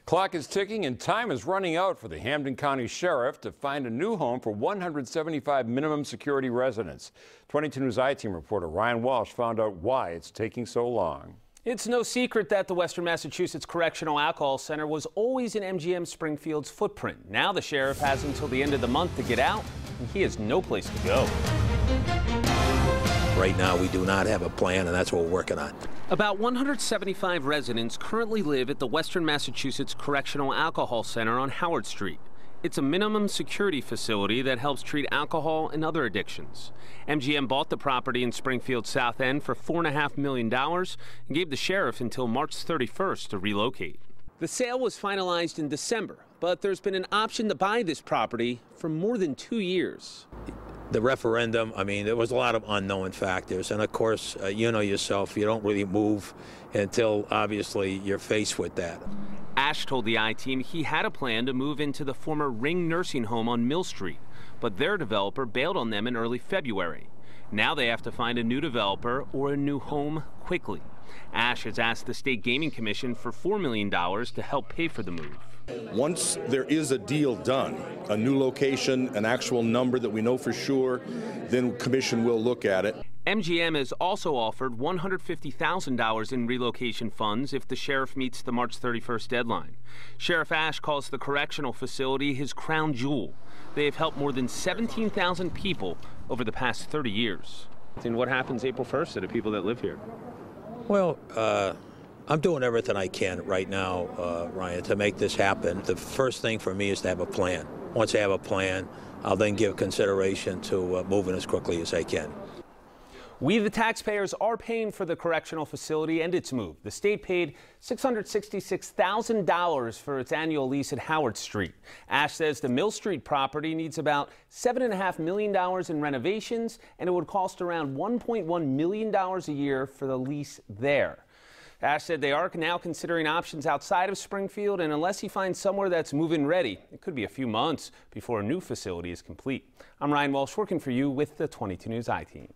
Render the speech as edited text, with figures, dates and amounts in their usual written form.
Clock is ticking and time is running out for the Hampden County Sheriff to find a new home for 175 minimum security residents. 22 News I-Team reporter Ryan Walsh found out why it's taking so long. It's no secret that the Western Massachusetts Correctional Alcohol Center was always in MGM Springfield's footprint. Now the sheriff has until the end of the month to get out, and he has no place to go. Right now, we do not have a plan, and that's what we're working on. About 175 residents currently live at the Western Massachusetts Correctional Alcohol Center on Howard Street. It's a minimum security facility that helps treat alcohol and other addictions. MGM bought the property in Springfield South End for $4.5 million and gave the sheriff until March 31st to relocate. The sale was finalized in December, but there's been an option to buy this property for more than 2 years. The referendum, I mean, there was a lot of unknown factors. And of course, you know yourself, you don't really move until obviously you're faced with that. Ash told the I-Team he had a plan to move into the former Ring nursing home on Mill Street, but their developer bailed on them in early February. Now they have to find a new developer or a new home quickly. Ash has asked the State Gaming Commission for $4 million to help pay for the move. Once there is a deal done, a new location, an actual number that we know for sure, then Commission will look at it. MGM has also offered $150,000 in relocation funds if the sheriff meets the March 31st deadline. Sheriff Ash calls the correctional facility his crown jewel. They have helped more than 17,000 people over the past 30 years. And what happens April 1st to the people that live here? Well, I'm doing everything I can right now, Ryan, to make this happen. The first thing for me is to have a plan. Once I have a plan, I'll then give consideration to moving as quickly as I can. We, the taxpayers, are paying for the correctional facility and its move. The state paid $666,000 for its annual lease at Howard Street. Ash says the Mill Street property needs about $7.5 million in renovations, and it would cost around $1.1 million a year for the lease there. Ash said they are now considering options outside of Springfield, and unless he finds somewhere that's move-in ready, it could be a few months before a new facility is complete. I'm Ryan Walsh, working for you with the 22 News I-Team.